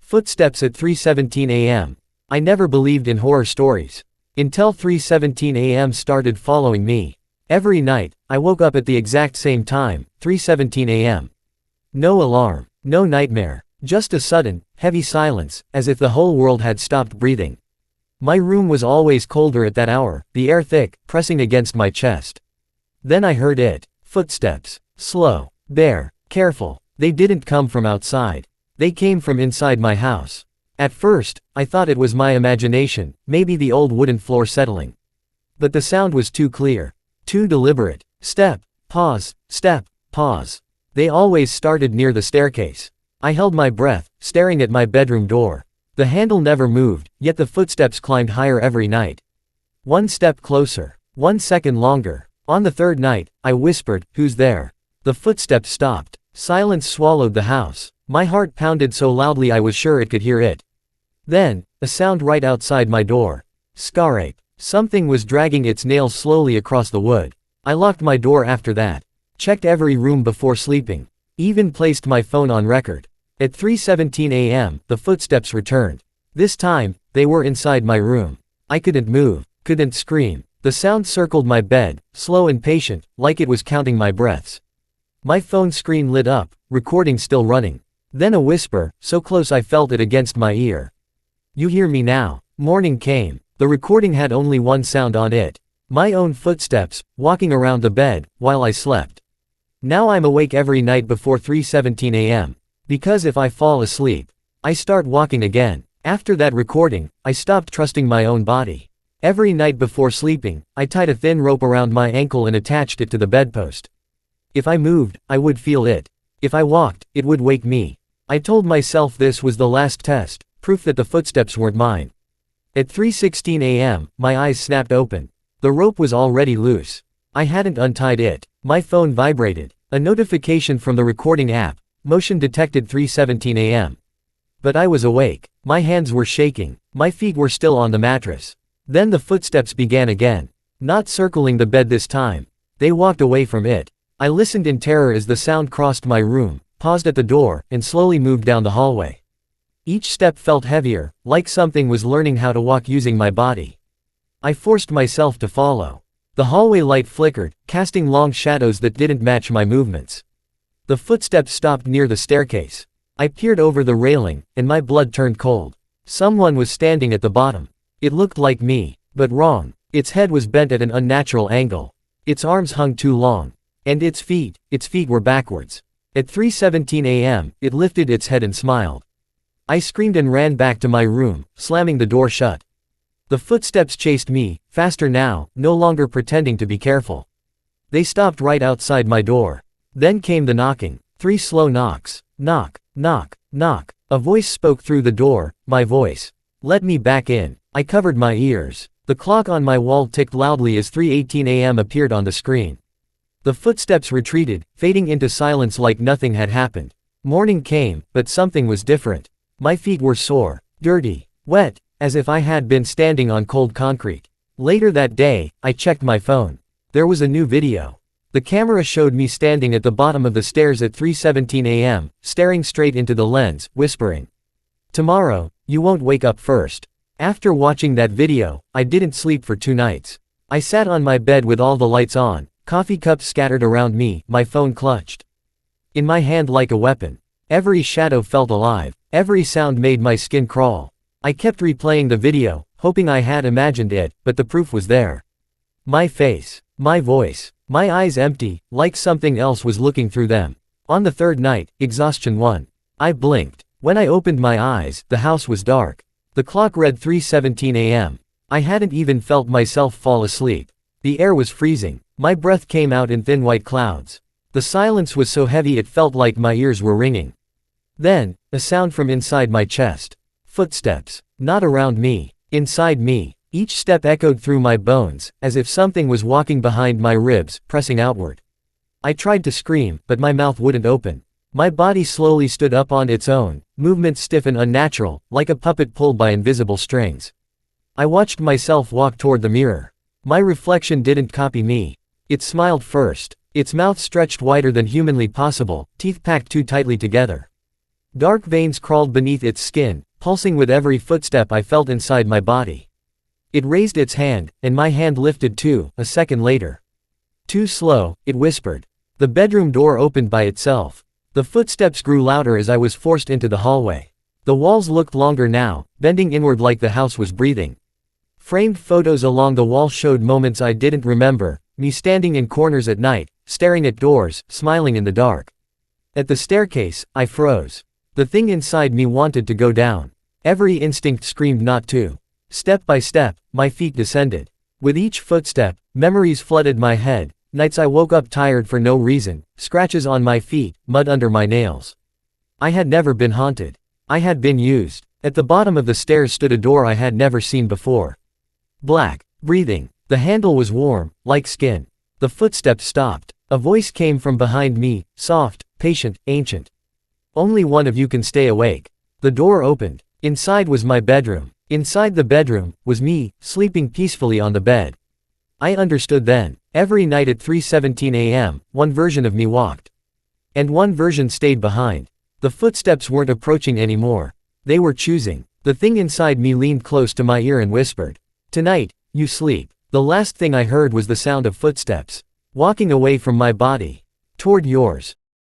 Footsteps at 3:17 a.m. I never believed in horror stories. Until 3:17 a.m. started following me. Every night, I woke up at the exact same time, 3:17 a.m. No alarm, no nightmare, just a sudden, heavy silence, as if the whole world had stopped breathing. My room was always colder at that hour, the air thick, pressing against my chest. Then I heard it. Footsteps. Slow. Bare. Careful. They didn't come from outside. They came from inside my house. At first, I thought it was my imagination, maybe the old wooden floor settling. But the sound was too clear. Too deliberate. Step. Pause. Step. Pause. They always started near the staircase. I held my breath, staring at my bedroom door. The handle never moved, yet the footsteps climbed higher every night. One step closer. 1 second longer. On the third night, I whispered, "Who's there?" The footsteps stopped. Silence swallowed the house. My heart pounded so loudly I was sure it could hear it. Then, a sound right outside my door. Scrape. Something was dragging its nails slowly across the wood. I locked my door after that. Checked every room before sleeping. Even placed my phone on record. At 3:17 a.m., the footsteps returned. This time, they were inside my room. I couldn't move, couldn't scream. The sound circled my bed, slow and patient, like it was counting my breaths. My phone screen lit up, recording still running. Then a whisper, so close I felt it against my ear. "You hear me now." Morning came. The recording had only one sound on it. My own footsteps, walking around the bed, while I slept. Now I'm awake every night before 3:17 a.m. Because if I fall asleep, I start walking again. After that recording, I stopped trusting my own body. Every night before sleeping, I tied a thin rope around my ankle and attached it to the bedpost. If I moved, I would feel it. If I walked, it would wake me. I told myself this was the last test, proof that the footsteps weren't mine. At 3:16 a.m., my eyes snapped open. The rope was already loose. I hadn't untied it. My phone vibrated. A notification from the recording app. Motion detected 3:17 a.m. But I was awake. My hands were shaking. My feet were still on the mattress. Then the footsteps began again. Not circling the bed this time. They walked away from it. I listened in terror as the sound crossed my room, paused at the door, and slowly moved down the hallway. Each step felt heavier, like something was learning how to walk using my body. I forced myself to follow. The hallway light flickered, casting long shadows that didn't match my movements. The footsteps stopped near the staircase. I peered over the railing, and my blood turned cold. Someone was standing at the bottom. It looked like me, but wrong. Its head was bent at an unnatural angle. Its arms hung too long. And its feet were backwards. At 3:17 a.m., it lifted its head and smiled. I screamed and ran back to my room, slamming the door shut. The footsteps chased me, faster now, no longer pretending to be careful. They stopped right outside my door. Then came the knocking. 3 slow knocks. Knock, knock, knock. A voice spoke through the door, my voice. "Let me back in." I covered my ears. The clock on my wall ticked loudly as 3:18 a.m. appeared on the screen. The footsteps retreated, fading into silence like nothing had happened. Morning came, but something was different. My feet were sore, dirty, wet, as if I had been standing on cold concrete. Later that day, I checked my phone. There was a new video. The camera showed me standing at the bottom of the stairs at 3:17 a.m., staring straight into the lens, whispering, "Tomorrow, you won't wake up first." After watching that video, I didn't sleep for 2 nights. I sat on my bed with all the lights on, coffee cups scattered around me, my phone clutched in my hand like a weapon. Every shadow felt alive. Every sound made my skin crawl. I kept replaying the video, hoping I had imagined it, but the proof was there. My face, my voice, my eyes empty, like something else was looking through them. On the third night, exhaustion won. I blinked. When I opened my eyes, the house was dark. The clock read 3:17 a.m. I hadn't even felt myself fall asleep. The air was freezing. My breath came out in thin white clouds. The silence was so heavy it felt like my ears were ringing. Then, a sound from inside my chest. Footsteps. Not around me. Inside me. Each step echoed through my bones, as if something was walking behind my ribs, pressing outward. I tried to scream, but my mouth wouldn't open. My body slowly stood up on its own, movements stiff and unnatural, like a puppet pulled by invisible strings. I watched myself walk toward the mirror. My reflection didn't copy me. It smiled first. Its mouth stretched wider than humanly possible, teeth packed too tightly together. Dark veins crawled beneath its skin, pulsing with every footstep I felt inside my body. It raised its hand, and my hand lifted too, a second later. Too slow, it whispered. The bedroom door opened by itself. The footsteps grew louder as I was forced into the hallway. The walls looked longer now, bending inward like the house was breathing. Framed photos along the wall showed moments I didn't remember, me standing in corners at night, staring at doors, smiling in the dark. At the staircase, I froze. The thing inside me wanted to go down. Every instinct screamed not to. Step by step, my feet descended. With each footstep, memories flooded my head, nights I woke up tired for no reason, scratches on my feet, mud under my nails. I had never been haunted. I had been used. At the bottom of the stairs stood a door I had never seen before. Black. Breathing. The handle was warm, like skin. The footsteps stopped. A voice came from behind me, soft, patient, ancient. Only one of you can stay awake. The door opened. Inside was my bedroom. Inside the bedroom, was me, sleeping peacefully on the bed. I understood then. Every night at 3:17 a.m., one version of me walked. And one version stayed behind. The footsteps weren't approaching anymore. They were choosing. The thing inside me leaned close to my ear and whispered, "Tonight, you sleep." The last thing I heard was the sound of footsteps. Walking away from my body. Toward yours.